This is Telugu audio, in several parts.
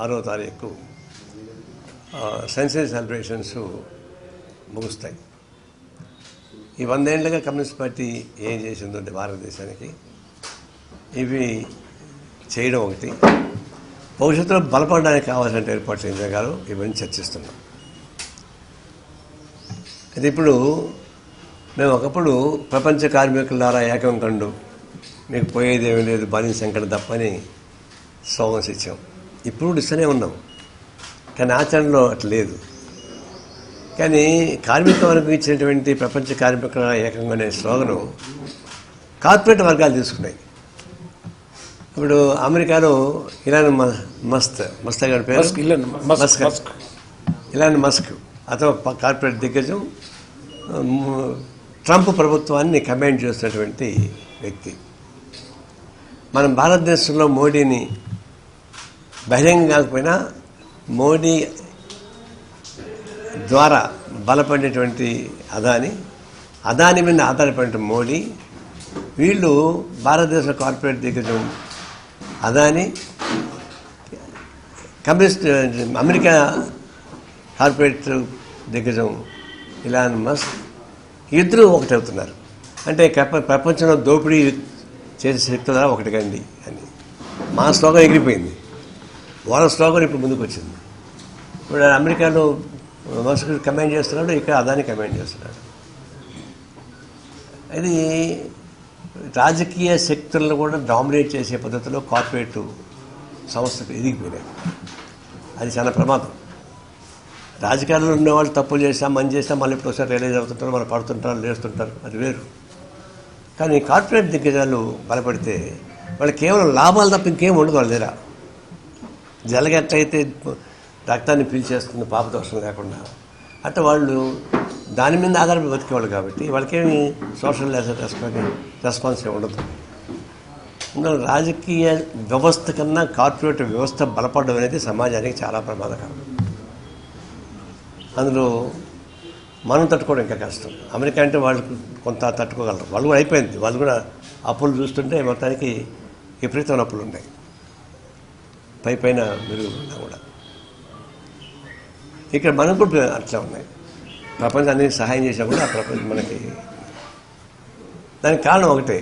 6వ తారీఖు సెన్సరీ సెలబ్రేషన్స్ ముగుస్తాయి. ఈ 100 ఏళ్ళుగా కమ్యూనిస్ట్ పార్టీ ఏం చేసిందంటే భారతదేశానికి ఇవి చేయడం ఒకటి, భవిష్యత్తులో బలపడడానికి కావాల్సిన ఏర్పాట్లు ఏం జరగాలో ఇవన్నీ చర్చిస్తున్నాం. అది ఇప్పుడు మేము ఒకప్పుడు ప్రపంచ కార్మికుల ద్వారా ఏకం కండు మీకు పోయేదేమీ లేదు బానిస సంకట తప్పని స్లోగన్స్ ఇచ్చాం. ఇప్పుడు ఇస్తూనే ఉన్నాం, కానీ ఆచరణలో అట్లా లేదు. కానీ కార్మిక వర్గం ఇచ్చినటువంటి ప్రపంచ కార్మికుల ఏకంగా అనే స్లోగను కార్పొరేట్ వర్గాలు తీసుకున్నాయి. ఇప్పుడు అమెరికాలో మస్త్ గారి పేరు ఇలాన్ మస్క్, అతను కార్పొరేట్ దిగ్గజం, ట్రంప్ ప్రభుత్వాన్ని కమాండ్ చేస్తున్నటువంటి వ్యక్తి. మనం భారతదేశంలో మోడీని బహిరంగ కాకపోయినా మోడీ ద్వారా బలపడేటువంటి అదాని మీద ఆధారపడిన మోడీ, వీళ్ళు భారతదేశ కార్పొరేట్ దిగ్గజం అదాని, కమ్యూనిస్ట్ అమెరికా కార్పొరేట్ దిగ్గజం ఇలాన్ మస్క్ ఇద్దరు ఒకటవుతున్నారు. అంటే ప్రపంచంలో దోపిడీ చేసే శక్తి ద్వారా ఒకటి కండి అని మా స్లోగన్ ఎగిరిపోయింది. వాళ్ళ స్లోగన్ ఇప్పుడు ముందుకు వచ్చింది. ఇప్పుడు అమెరికాలో మస్క్ కమాండ్ చేస్తున్నాడు, ఇక్కడ అదాని కమాండ్ చేస్తున్నాడు. ఇది రాజకీయ శక్తులను కూడా డామినేట్ చేసే పద్ధతిలో కార్పొరేట్ సంస్థలు ఎదిగిపోయినాయి. అది చాలా ప్రమాదం. రాజకీయాల్లో ఉన్నవాళ్ళు తప్పులు చేసినా మంచి చేసినా మళ్ళీ ఇప్పుడు ఒకసారి రియలైజ్ అవుతుంటారు, మనం పడుతుంటారు, లేస్తుంటారు, అది వేరు. కానీ కార్పొరేట్ దిగ్గజాలు బలపడితే వాళ్ళు కేవలం లాభాలు తప్ప ఇంకేం ఉండదు వాళ్ళ దగ్గర. జలగ ఎట్లయితే రక్తాన్ని పీల్చేస్తుంది పాపదోషం లేకుండా, అట్లా వాళ్ళు దాని మీద ఆధారపడి బతికేవాళ్ళు కాబట్టి వాళ్ళకేమి సోషల్ రెస్పాన్స్ ఉండదు. అందులో రాజకీయ వ్యవస్థ కన్నా కార్పొరేట్ వ్యవస్థ బలపడడం అనేది సమాజానికి చాలా ప్రమాదకరం. అందులో మనం తట్టుకోవడం ఇంకా కష్టం. అమెరికా అంటే వాళ్ళు కొంత తట్టుకోగలరు, వాళ్ళు కూడా అయిపోయింది. వాళ్ళు కూడా అప్పులు చూస్తుంటే మొత్తానికి విపరీతమైన అప్పులు ఉన్నాయి, పైన మెరుగున్నా కూడా. ఇక్కడ మనకు కూడా అట్లా ఉన్నాయి. ప్రపంచానికి సహాయం చేసినా కూడా ఆ ప్రపంచం మనకి దానికి కారణం ఒకటే.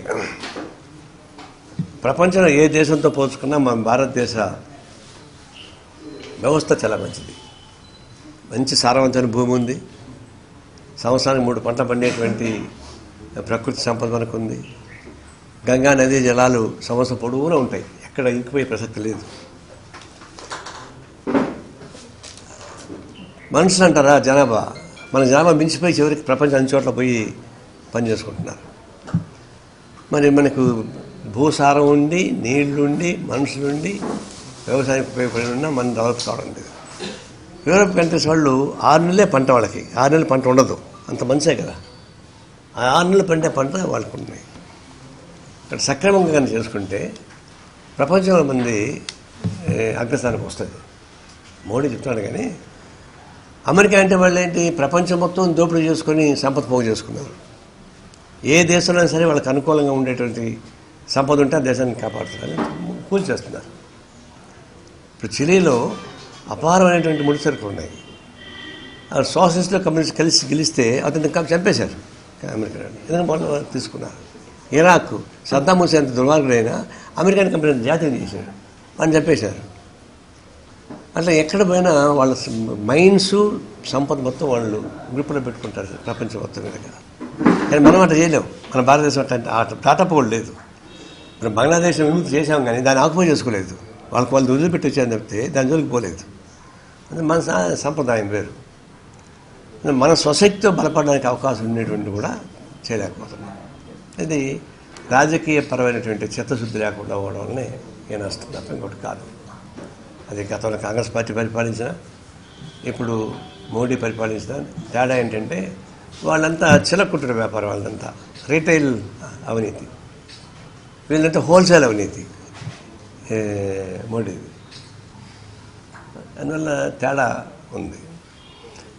ప్రపంచంలో ఏ దేశంతో పోల్చుకున్నా మన భారతదేశ వ్యవస్థ చాలా మంచిది. మంచి సారవంతమైన భూమి ఉంది, సంవత్సరానికి 3 పంటలు పండేటువంటి ప్రకృతి సంపద మనకు ఉంది. గంగా నదీ జలాలు సంవత్సరం పొడవునా ఉంటాయి, ఎక్కడ ఇంకిపోయే ప్రసక్తి లేదు. మనుషులు అంటారా జనాభా, మన జనాభా మించిపోయి చివరికి ప్రపంచం అన్ని చోట్ల పోయి పని చేసుకుంటున్నారు. మరి మనకు భూసారం ఉండి, నీళ్లుండి, మనుషులుండి, వ్యవసాయం ఉపయోగపడి ఉన్నా మనం డెవలప్ కావడం లేదు. యూరోప్ కంట్రీస్ వాళ్ళు 6 నెలలే పంట, వాళ్ళకి 6 నెలల పంట ఉండదు, అంత మంచిదే కదా. ఆ 6 నెలలు పండే పంట వాళ్ళకు ఉన్నాయి. ఇక్కడ సక్రమంగా కానీ చేసుకుంటే ప్రపంచంలో మంది అగ్రస్థానికి వస్తుంది. మోడీ చెప్తున్నాడు. కానీ అమెరికా అంటే వాళ్ళు ఏంటి, ప్రపంచం మొత్తం దోపిడీ చేసుకొని సంపద పోగు చేసుకున్నారు. ఏ దేశంలో సరే వాళ్ళకి అనుకూలంగా ఉండేటువంటి సంపద ఉంటే ఆ దేశాన్ని కాపాడుతారని కూల్చేస్తున్నారు. ఇప్పుడు చిలీలో అపారమైనటువంటి ముడి సరుకులు ఉన్నాయి. సోషలిస్టులు కమ్యూనిస్ట్ కలిసి గెలిస్తే అతన్ని చంపేశారు అమెరికా, ఎందుకంటే వాళ్ళు తీసుకున్నారు. ఇరాక్ సద్దాం హుసేన్ దుర్మార్గుడైనా అమెరికన్ కంపెనీ జాతీయం చేశారు, వాళ్ళని చంపేశారు. అట్లా ఎక్కడ పోయినా వాళ్ళ మైన్స్ సంపద మొత్తం వాళ్ళు గ్రూపులో పెట్టుకుంటారు ప్రపంచం మొత్తం మీద. కానీ మనం అట్లా చేయలేము. మన భారతదేశం అట్లా టాటప్ కూడా లేదు. మనం బంగ్లాదేశ్ విముక్తి చేసాం కానీ దాన్ని ఆక్యుపై చేసుకోలేదు. వాళ్ళకి వాళ్ళు వదిలిపెట్టి వచ్చారని చెప్తే దాని జోలికి పోలేదు. అంటే మన సంప్రదాయం వేరు. మన స్వశక్తితో బలపడడానికి అవకాశం ఉండేటువంటి కూడా చేయలేకపోతున్నాం. ఇది రాజకీయపరమైనటువంటి చిత్తశుద్ధి లేకుండా పోవడం వల్లనే ఏ నష్టం తప్ప ఇంకోటి కాదు. అది గతంలో కాంగ్రెస్ పార్టీ పరిపాలించిన, ఇప్పుడు మోడీ పరిపాలించిన తేడా ఏంటంటే వాళ్ళంతా చిలకుట్టిన వ్యాపారం, వాళ్ళంతా రీటైల్ అవినీతి, వీళ్ళంతా హోల్సేల్ అవినీతి మోడీది. అందువల్ల తేడా ఉంది.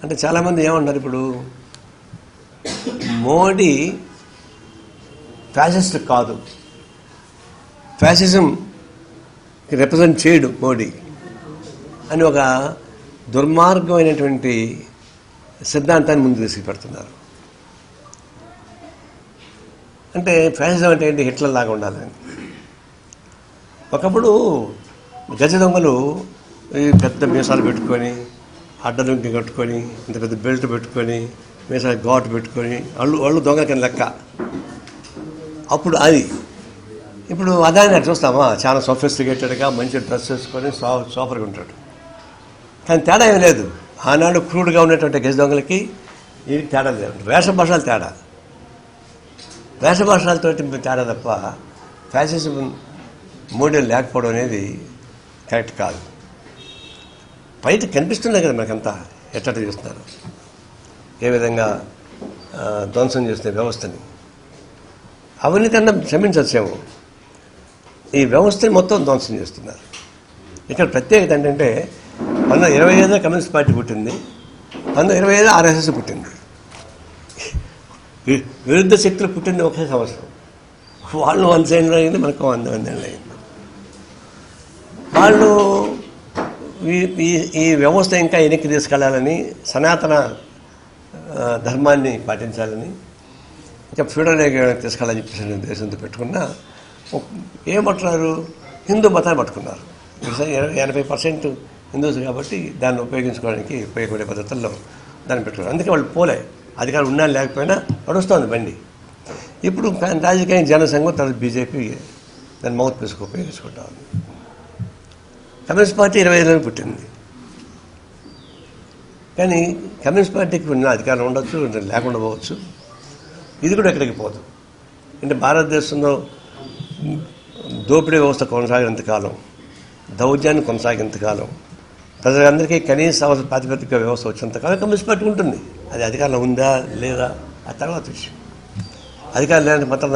అంటే చాలామంది ఏమన్నారు, ఇప్పుడు మోడీ ఫ్యాసిస్ట్ కాదు, ఫ్యాసిజం రిప్రజెంట్ చేయడు మోడీ అని ఒక దుర్మార్గమైనటువంటి సిద్ధాంతాన్ని ముందు తీసుకుపెడుతున్నారు. అంటే ఫ్యాసిజం అంటే ఏంటి? హిట్లర్ లాగా ఉండాలని. ఒకప్పుడు గజ దొంగలు ఈ పెద్ద మీసాలు పెట్టుకొని, అడ్డలుంకి కట్టుకొని, ఇంత పెద్ద బెల్ట్ పెట్టుకొని, మీసాలు ఘాటు పెట్టుకొని వాళ్ళు దొంగల కింద లెక్క. అప్పుడు అది. ఇప్పుడు అదాన్ని చూస్తామా, చాలా సొఫిస్టికేటెడ్గా మంచి డ్రెస్ వేసుకొని సూపర్గా ఉంటాడు. కానీ తేడా ఏం లేదు. ఆనాడు క్రూడ్గా ఉన్నటువంటి గజ దొంగలకి ఇది తేడా లేదు. వేషభాషాలు తేడా, వేషభాషాలతో తేడా తప్ప ఫ్యాసిజం మోడల్ లేకపోవడం అనేది కరెక్ట్ కాదు. బయట కనిపిస్తున్నాయి కదా మనకంతా ఎట్ట చేస్తున్నారు, ఏ విధంగా ధ్వంసం చేసిన వ్యవస్థని. అవినీతి అన్న క్షమించచ్చేమో, ఈ వ్యవస్థని మొత్తం ధ్వంసం చేస్తున్నారు. ఇక్కడ ప్రత్యేకత ఏంటంటే 1925 కమ్యూనిస్ట్ పార్టీ పుట్టింది, 1925 ఆర్ఎస్ఎస్ పుట్టింది. విరుద్ధ శక్తులు పుట్టింది ఒకే సంవత్సరం. వాళ్ళు 100 ఏళ్ళు అయింది, మనకు 100 ఏళ్ళు అయింది. వాళ్ళు ఈ వ్యవస్థ ఇంకా వెనక్కి తీసుకెళ్లాలని, సనాతన ధర్మాన్ని పాటించాలని, ఇంకా ఫ్యూడల్ తీసుకెళ్ళాలని చెప్పేసి ఉద్దేశంతో పెట్టుకున్నా ఏమంటున్నారు, హిందూ మతాన్ని పట్టుకున్నారు. 80% హిందూస్ కాబట్టి దాన్ని ఉపయోగించుకోవడానికి ఉపయోగపడే పద్ధతుల్లో దాన్ని పెట్టుకున్నారు. అందుకే వాళ్ళు పోలే, అధికారం ఉన్నా లేకపోయినా నడుస్తోంది బండి. ఇప్పుడు రాజకీయ జనసంఘం తర్వాత బీజేపీ దాన్ని మౌత్ పీస్కి ఉపయోగించుకుంటా ఉంది. కమ్యూనిస్ట్ పార్టీ 25 పుట్టింది. కానీ కమ్యూనిస్ట్ పార్టీకి ఉన్న అధికారం ఉండొచ్చు, లేకుండా పోవచ్చు. ఇది కూడా ఎక్కడికి పోదు. అంటే భారతదేశంలో దోపిడీ వ్యవస్థ కొనసాగినంతకాలం, దౌర్జన్యం కొనసాగినంతకాలం, ప్రజలందరికీ కనీస అవసర ప్రాతిపదిక వ్యవస్థ వచ్చినంతకాలం కమ్యూనిస్ట్ పార్టీ ఉంటుంది. అది అధికారంలో ఉందా లేదా ఆ తర్వాత విషయం. అధికారం లేని మాత్రం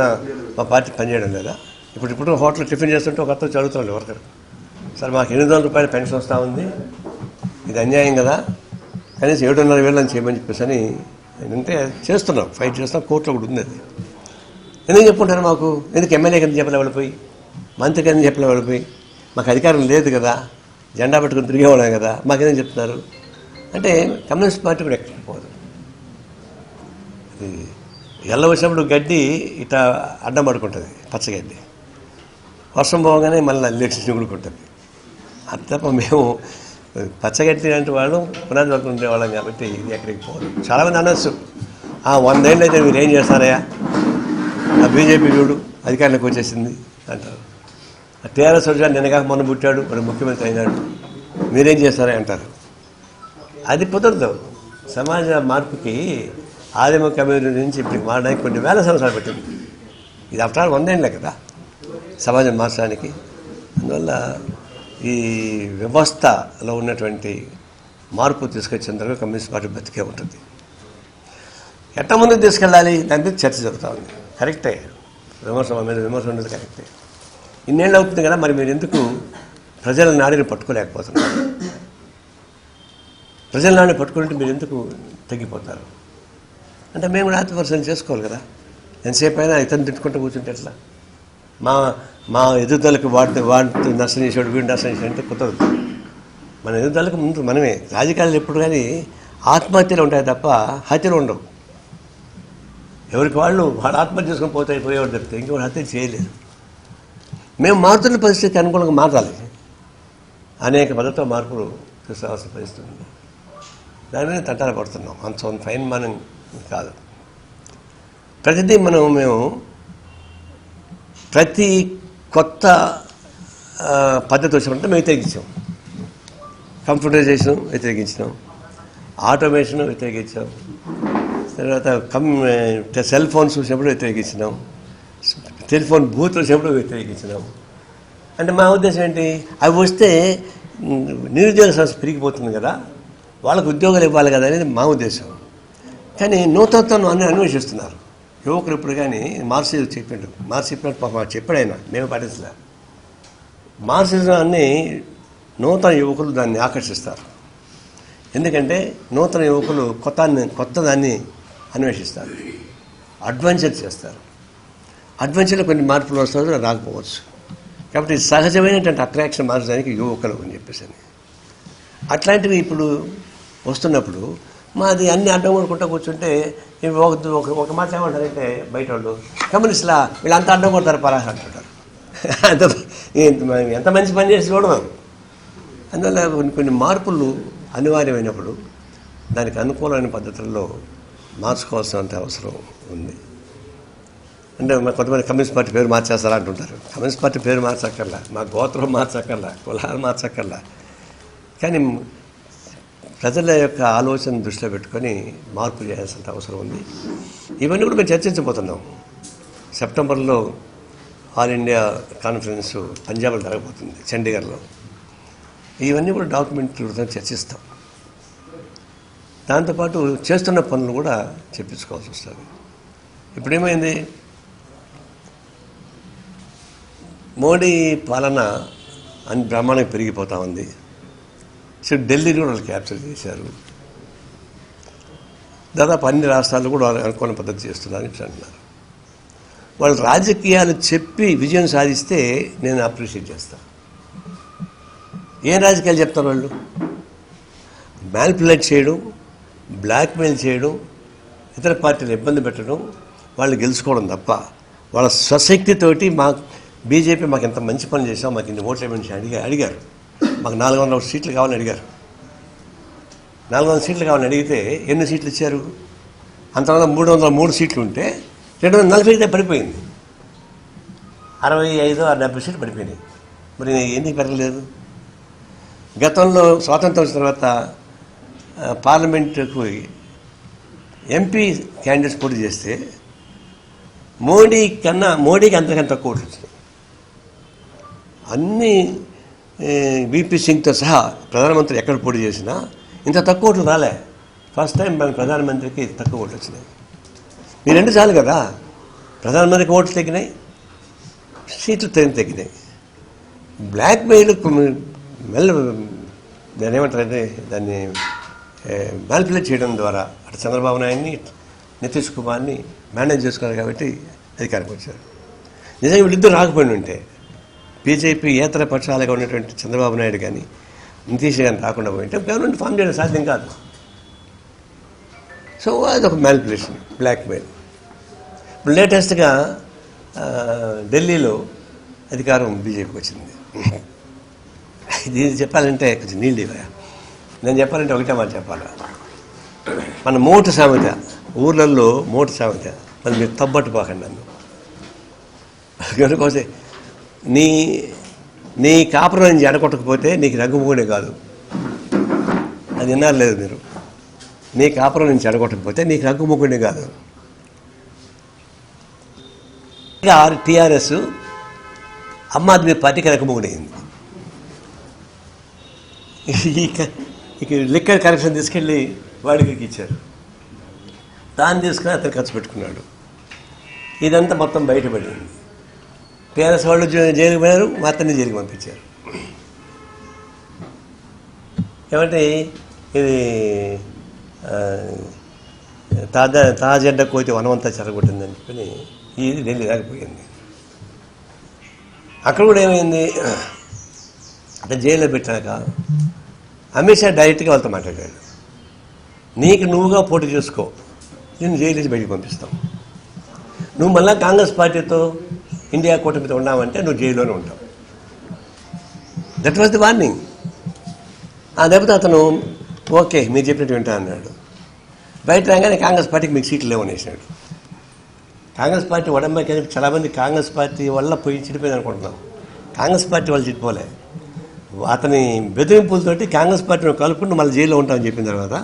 మా పార్టీ పనిచేయడం లేదా? ఇప్పుడు హోటల్ టిఫిన్ చేస్తుంటే ఒక అతను చదువుతాడు వర్కర్, సార్ మాకు 800 రూపాయల పెన్షన్ వస్తూ ఉంది, ఇది అన్యాయం కదా, కనీసం 7,500 అని చేయమని చెప్పేసి అని అంటే చేస్తున్నాం, ఫైట్ చేస్తున్నాం. కోర్టులో కూడా ఉంది అది. ఎందుకు చెప్పుకుంటారు మాకు? ఎందుకు ఎమ్మెల్యే కింద చెప్పలే వెళ్ళిపోయి, మంత్రి కింద చెప్పలే వెళ్ళిపోయి, మాకు అధికారం లేదు కదా, జెండా పెట్టుకుని తిరిగేవాళ్ళం కదా, మాకేం చెప్తున్నారు అంటే కమ్యూనిస్ట్ పార్టీ కూడా ఎక్కడికి పోదు. అది ఎల్ల వచ్చినప్పుడు గడ్డి ఇట్లా అడ్డం పడుకుంటుంది, పచ్చగడ్డి. వర్షం పోగానే మళ్ళీ లేచి చిగుడుకుంటుంది. అది తప్ప మేము పచ్చగడ్డి లాంటి వాళ్ళు పునాది వరకు ఉండేవాళ్ళం కాబట్టి ఇది ఎక్కడికి పోదు. చాలామంది అనొచ్చు, 100 ఏళ్ళు అయితే మీరు ఏం చేస్తారయ్యా, ఆ బీజేపీ చూడు అధికారంలోకి వచ్చేసింది అంటారు. టీఆర్ఎస్ వచ్చాడు, నిన్నగా మొన్న పుట్టాడు, మరి ముఖ్యమంత్రి అయినాడు, మీరేం చేస్తారా అంటారు. అది కుదరదు. సమాజ మార్పుకి ఆదిమ కమ్యూనిటీ నుంచి ఇప్పుడు మారడానికి కొన్ని వేల సంవత్సరాలు పట్టింది. ఇది ఆఫ్టర్ 100 ఏళ్ళే కదా సమాజం మార్చడానికి. అందువల్ల ఈ వ్యవస్థలో ఉన్నటువంటి మార్పు తీసుకొచ్చేందుకు కమ్యూనిస్ట్ పార్టీ బతికే ఉంటుంది. ఎట్ట ముందుకు తీసుకెళ్ళాలి దాని మీద చర్చ జరుగుతూ ఉంది. కరెక్టే, విమర్శ మీద విమర్శ ఉండేది కరెక్టే. ఇన్నేళ్ళు అవుతుంది కదా, మరి మీరు ఎందుకు ప్రజల నాడిని పట్టుకోలేకపోతున్నారు? ప్రజల నాడిని పట్టుకుంటే మీరు ఎందుకు తగ్గిపోతారు అంటే మేము కూడా ఆత్మపరిశీలన చేసుకోవాలి కదా. ఎంతసేపు అయినా ఇతను తిట్టుకుంటూ కూర్చుంటే ఎట్లా? మా ఎదుగుదలకు వాడితో నష్టం చేసాడు, వీడు నష్టం చేసాడు అంటే కుదరదు. మన ఎదుగుదలకు ముందు మనమే. రాజకీయాలు ఎప్పుడు కానీ ఆత్మహత్యలు ఉంటాయి తప్ప హత్యలు ఉండవు. ఎవరికి వాళ్ళు ఆత్మహత్య చేసుకొని పోయేవాడు తప్పితే ఇంకెవరు హత్య చేయలేరు. మేము మారుతున్న పరిస్థితికి అనుకూలంగా మారాలి. అనేక పద్ధతితో మార్పులు తీసుకురావాల్సిన పరిస్థితి ఉంది. దాని మీద తంటాలు పడుతున్నాం. అంత ఫైన్ మనం కాదు. ప్రతిదీ మేము ప్రతి కొత్త పద్ధతి వచ్చినప్పుడు మేము వ్యతిరేకించాం. కంప్యూటరైజేషన్ వ్యతిరేకించినాం, ఆటోమేషన్ వ్యతిరేకించాం, తర్వాత సెల్ ఫోన్స్ చూసినప్పుడు వ్యతిరేకించినాం, టెలిఫోన్ బూత్లు వచ్చినప్పుడు వ్యతిరేకించినాం. అంటే మా ఉద్దేశం ఏంటి? అవి వస్తే నిరుద్యోగ సమస్య పెరిగిపోతుంది కదా, వాళ్ళకు ఉద్యోగాలు ఇవ్వాలి కదా అనేది మా ఉద్దేశం. కానీ నూతనత్వం అన్నీ అన్వేషిస్తున్నారు యువకులు. ఇప్పుడు కానీ మార్క్సిజం చెప్పినట్టు చెప్పాడైనా మేము పాటించలే. మార్క్సిజాన్ని నూతన యువకులు దాన్ని ఆకర్షిస్తారు. ఎందుకంటే నూతన యువకులు కొత్తదాన్ని అన్వేషిస్తారు, అడ్వెంచర్ చేస్తారు. అడ్వెంచర్లో కొన్ని మార్పులు వస్తారు, రాకపోవచ్చు. కాబట్టి సహజమైనటువంటి అట్రాక్షన్ మార్చడానికి యువకులు అని చెప్పేసి అట్లాంటివి ఇప్పుడు వస్తున్నప్పుడు మాది అన్ని అడ్డం కొడుకుంటూ కూర్చుంటే ఒక మాట ఏమంటారంటే బయట వాళ్ళు కమ్యూనిస్టులా వీళ్ళంతా అడ్డం కొడతారు పరాశ అంటుంటారు. అంత ఎంత మంచి పని చేసి చూడడం. అందువల్ల కొన్ని మార్పులు అనివార్యమైనప్పుడు దానికి అనుకూలమైన పద్ధతుల్లో మార్చుకోవాల్సినంత అవసరం ఉంది. అంటే కొంతమంది కమ్యూనిస్ట్ పార్టీ పేరు మార్చేస్తారా అంటుంటారు. కమ్యూనిస్ట్ పార్టీ పేరు మార్చక్కర్లా, మా గోత్రం మార్చక్కర్లా, కులాలు మార్చక్కర్లా. కానీ ప్రజల యొక్క ఆలోచన దృష్టిలో పెట్టుకొని మార్పు చేయాల్సిన అవసరం ఉంది. ఇవన్నీ కూడా మేము చర్చించబోతున్నాం. సెప్టెంబర్లో ఆల్ ఇండియా కాన్ఫరెన్స్ పంజాబ్లో జరగబోతుంది, చండీగఢ్లో. ఇవన్నీ కూడా డాక్యుమెంట్లతో చర్చిస్తాం. దాంతోపాటు చేస్తున్న పనులు కూడా చెప్పించుకోవాల్సి వస్తుంది. ఇప్పుడేమైంది, మోడీ పాలన అన్ని బ్రహ్మాండంగా పెరిగిపోతూ ఉంది. సో ఢిల్లీని కూడా వాళ్ళు క్యాప్చర్ చేశారు. దాదాపు అన్ని రాష్ట్రాలు కూడా అనుకున్న పద్ధతి చేస్తున్నారని అంటున్నారు. వాళ్ళు రాజకీయాలు చెప్పి విజయం సాధిస్తే నేను అప్రిషియేట్ చేస్తాను. ఏం రాజకీయాలు చెప్తారు వాళ్ళు? మ్యానిపులేట్ చేయడం, బ్లాక్మెయిల్ చేయడం, ఇతర పార్టీలు ఇబ్బంది పెట్టడం, వాళ్ళు గెలుచుకోవడం తప్ప వాళ్ళ స్వశక్తితోటి బీజేపీ మాకు ఎంత మంచి పని చేసాం, మాకు ఇన్ని ఓట్లు ఏమని అడిగారు. మాకు 400 సీట్లు కావాలని అడిగారు. 400 సీట్లు కావాలని అడిగితే ఎన్ని సీట్లు ఇచ్చారు? అంతవల్ల 303 సీట్లు ఉంటే 240 పడిపోయింది. 65-70 సీట్లు పడిపోయినాయి. మరి ఎందుకు పెరగలేదు? గతంలో స్వాతంత్రం వచ్చిన తర్వాత పార్లమెంటుకు ఎంపీ క్యాండిడేట్స్ పోటీ చేస్తే మోడీకి అంతకంత తక్కువ ఓట్లు వచ్చినాయి. అన్ని బీపీ సింగ్తో సహా ప్రధానమంత్రి ఎక్కడ పోటీ చేసినా ఇంత తక్కువ ఓట్లు రాలే. ఫస్ట్ టైం మన ప్రధానమంత్రికి తక్కువ ఓట్లు వచ్చినాయి. ఈ 2 చాలు కదా. ప్రధానమంత్రికి ఓట్లు తగ్గినాయి, సీట్లు తగ్గినాయి. బ్లాక్మెయిల్ దాన్ని ఏమంటారంటే దాన్ని మ్యానిపులేట్ చేయడం ద్వారా అటు చంద్రబాబు నాయుడిని, నితీష్ కుమార్ని మేనేజ్ చేసుకున్నారు కాబట్టి అధికారికి వచ్చారు. నిజంగా వీళ్ళిద్దరు రాకపోయిన ఉంటే బీజేపీ ఏతర పక్షాలుగా ఉన్నటువంటి చంద్రబాబు నాయుడు కానీ నితీష్ కానీ రాకుండా పోయింటే గవర్నమెంట్ ఫామ్ చేయడం సాధ్యం కాదు. సో అదొక మ్యానిపులేషన్, బ్లాక్మెయిల్. ఇప్పుడు లేటెస్ట్గా ఢిల్లీలో అధికారం బీజేపీకి వచ్చింది. ఇది చెప్పాలంటే కొంచెం నీళ్ళు ఇవ్వా. నేను చెప్పాలంటే ఒకటే మాట చెప్పాలి. మన మోటు సామెత, ఊర్లలో మోటు సామెత, మరి మీరు తబ్బట్టు పోకండి నన్ను. కనుకోసే నీ కాపురం నుంచి ఎడగొట్టకపోతే నీకు రగ్గుమూడే కాదు. అది విన్నారు లేదు మీరు? నీ కాపురం నుంచి ఎడగొట్టకపోతే నీకు రగ్గుముఖుడే కాదు. టీఆర్ఎస్ ఆమ్ ఆద్మీ పార్టీకి రగ్గుముఖుడైంది. ఇక లిక్కర్ కరెక్షన్ తీసుకెళ్ళి వాడికి ఇచ్చారు. దాన్ని తీసుకుని అతను ఖర్చు పెట్టుకున్నాడు. ఇదంతా మొత్తం బయటపడింది. టీఆర్ఎస్ వాళ్ళు జైలుకి పోయారు, మా అతన్ని జైలుకి పంపించారు. ఏమంటే ఇది తాజెడ్డ కోతి వనమంతా చెరగొట్టిందని చెప్పి ఇది ఢిల్లీ రాకపోయింది. అక్కడ కూడా ఏమైంది అంటే జైల్లో పెట్టాక అమిత్ షా డైరెక్ట్గా వాళ్ళతో మాట్లాడాడు. నీకు నువ్వుగా పోటీ చేసుకో, నేను జైలు నుంచి బయటికి పంపిస్తాం. నువ్వు మళ్ళీ కాంగ్రెస్ పార్టీతో ఇండియా కూటమితో ఉన్నావంటే నువ్వు జైల్లోనే ఉంటావు. That was the warning. లేకపోతే అతను ఓకే మీరు చెప్పినట్టు వింటా అన్నాడు. బయట రాగానే కాంగ్రెస్ పార్టీకి మీకు సీట్లు లేవనేసాడు. కాంగ్రెస్ పార్టీ వడంబకి చాలామంది కాంగ్రెస్ పార్టీ వల్ల పోయి చెడిపోయింది అనుకుంటున్నాం. కాంగ్రెస్ పార్టీ వాళ్ళు చెడిపోలే. అతని బెదిరింపులతోటి కాంగ్రెస్ పార్టీని కలుపుకుంటూ మళ్ళీ జైల్లో ఉంటామని చెప్పిన తర్వాత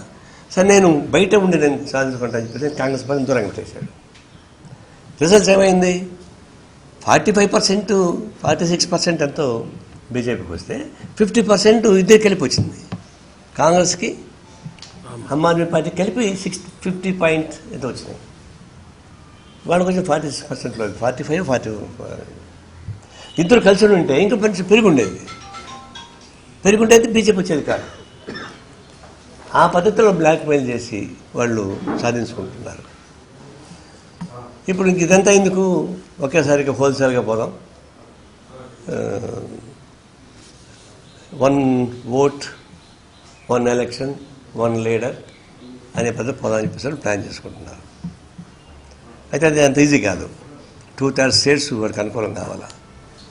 సరే నేను బయట ఉండి నేను సాధించుకుంటాను చెప్పేసి కాంగ్రెస్ పార్టీని దూరంగా పెట్టేశాడు. రిజల్ట్స్ ఏమైంది? 45%, 46% ఎంతో బీజేపీకి వస్తే 50% ఇద్దరికి కలిపి వచ్చింది. కాంగ్రెస్కి ఆమ్ ఆద్మీ పార్టీకి కలిపి 50 పాయింట్ ఎంతో వచ్చినాయి. వాళ్ళకి వచ్చి 46%లో 45, 40 ఇద్దరు కలిసి ఉంటే ఇంకా కొంచెం పెరుగుండేది బీజేపీ వచ్చేది కాదు. ఆ పద్ధతిలో బ్లాక్మెయిల్ చేసి వాళ్ళు సాధించుకుంటున్నారు. ఇప్పుడు ఇంక ఇదంతా ఎందుకు, ఒకేసారిగా హోల్సేల్గా పోదాం, 1 vote 1 ఎలక్షన్ 1 లీడర్ అనే పద్ధతి పోదామని చెప్పేసి ప్లాన్ చేసుకుంటున్నారు. అయితే అది అంత ఈజీ కాదు. 2/3 స్టేట్స్ వాడికి అనుకూలం కావాలా,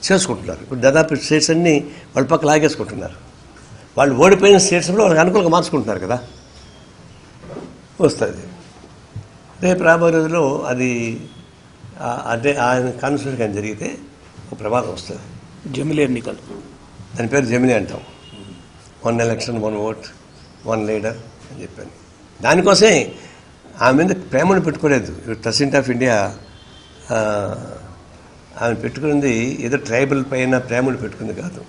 చేసుకుంటున్నారు. ఇప్పుడు దాదాపు స్టేట్స్ అన్నీ వాళ్ళ పక్క లాగేసుకుంటున్నారు. వాళ్ళు ఓడిపోయిన స్టేట్స్ కూడా వాళ్ళకి అనుకూలంగా మార్చుకుంటున్నారు కదా, వస్తుంది. రేపు రాబోయే రోజుల్లో అది అదే ఆయన కాన్స్టిట్యూషన్ కానీ జరిగితే ఒక ప్రమాదం వస్తుంది. జమిలీ ఎన్నికలు, దాని పేరు జమిలీ అంటాం. 1 ఎలక్షన్ 1 ఓట్ 1 లీడర్ అని చెప్పాను. దానికోసమే ఆమె మీద ప్రేమను పెట్టుకోలేదు. ప్రెసిడెంట్ ఆఫ్ ఇండియా ఆమె పెట్టుకున్నది ఏదో ట్రైబల్ పైన ప్రేమను పెట్టుకుంది కాదు.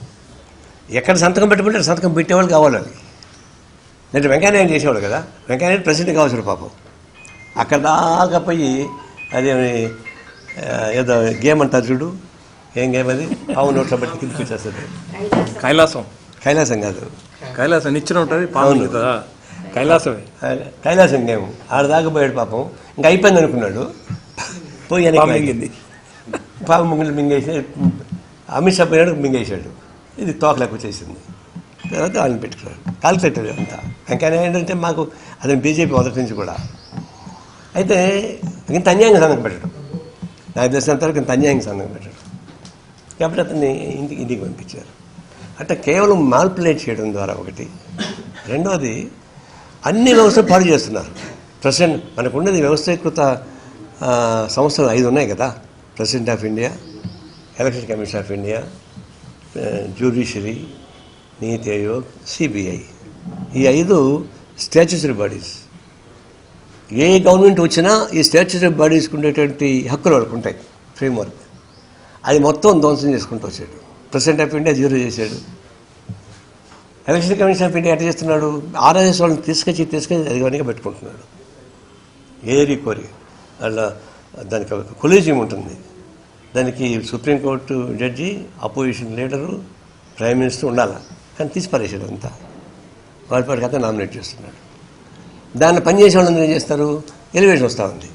ఎక్కడ సంతకం పెట్టుకుంటే సంతకం పెట్టేవాళ్ళు కావాలి. నేను వెంకయ్యనాయుడు చేసేవాడు కదా, వెంకయ్యనాయుడు ప్రెసిడెంట్ కావచ్చు పాపం. అక్కడ దాకా పోయి అదే ఏదో గేమ్ అంటారు చూడు, ఏం గేమ్ అది, పావు నోట్ల బట్టి కిందకి వచ్చేస్తుంది. కైలాసం కాదు, కైలాసం నిచ్చిన ఉంటుంది పావును కదా, కైలాసం గేమ్. ఆడ దాకా పోయాడు పాపం, ఇంకా అయిపోయింది అనుకున్నాడు. పోయి మింగింది, పాపం ముంగిలు మింగేసి అమిత్ షా పోయాడు, మింగేశాడు. ఇది తోకలకు వచ్చేసింది. తర్వాత వాళ్ళని పెట్టుకున్నాడు. కాల్కులేటర్ అంతా. వెంకయ్యనాయుడు అంటే మాకు అతను బీజేపీ మొదటి నుంచి కూడా. అయితే ఇంత అన్యాయంగా సంతకం పెట్టడం, నాకు తెలిసినంత వరకు ఇంత అన్యాయంగా సంతకం పెట్టడం. కాబట్టి అతన్ని ఇంటికి పంపించారు. అంటే కేవలం మాల్పులేట్ చేయడం ద్వారా ఒకటి. రెండవది, అన్ని వ్యవస్థలు పాడు చేస్తున్నారు. ప్రెసిడెంట్ మనకున్నది వ్యవస్థీకృత సంస్థలు 5 ఉన్నాయి కదా, president of India, election commission of India, judiciary, NITI Aayog, CBI. ఈ 5 స్టాట్యూటరీ బాడీస్. ఏ గవర్నమెంట్ వచ్చినా ఈ స్టాట్యూటరీ బాడీస్కి ఉండేటువంటి హక్కులు వాళ్ళకు ఉంటాయి, ఫ్రేమ్వర్క్. అది మొత్తం ధ్వంసం చేసుకుంటూ వచ్చాడు. ప్రెసిడెంట్ ఆఫ్ ఇండియా 0 చేశాడు. ఎలక్షన్ కమిషన్ ఆఫ్ ఇండియా ఎట్లా చేస్తున్నాడు, ఆర్ఎస్ఎస్ వాళ్ళని తీసుకొచ్చి అధికారిగా పెట్టుకుంటున్నాడు. ఏరి కోరి అలా దానికి ఒక కొలీజియం ఉంటుంది. దానికి supreme court judge, opposition leader, prime minister ఉండాలి. కానీ తీసి పరేసాడు అంతా. వాళ్ళ పాటికి అంతా నామినేట్ చేస్తున్నాడు. దాన్ని పనిచేసే వాళ్ళందరూ ఏం చేస్తారు, ఎలివేషన్ వస్తూ ఉంది.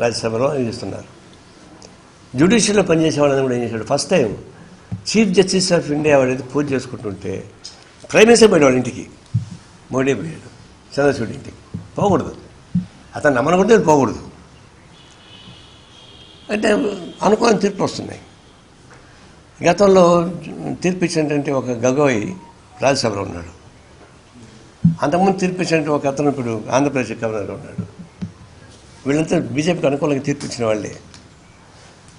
రాజ్యసభలో ఏం చేస్తున్నారు. జ్యుడిషియల్లో పనిచేసే వాళ్ళని కూడా ఏం చేశాడు, first time chief justice of India వాడైతే పూజ చేసుకుంటుంటే ప్రైమ్ మినిస్టర్ పోయాడు వాళ్ళ ఇంటికి. మోడీ పోయాడు చంద్రచూడ్ ఇంటికి. పోకూడదు, అతను నమ్మనుకుంటే పోకూడదు. అంటే అనుకోని తీర్పులు వస్తున్నాయి. గతంలో తీర్పు ఇచ్చినటువంటి ఒక గగోయ్ రాజ్యసభలో ఉన్నాడు. అంతకుముందు తీర్పు ఇచ్చినట్టు ఒక అతను ఇప్పుడు ఆంధ్రప్రదేశ్ గవర్నర్గా ఉన్నాడు. వీళ్ళంతా బీజేపీకి అనుకూలంగా తీర్పు ఇచ్చిన వాళ్ళే.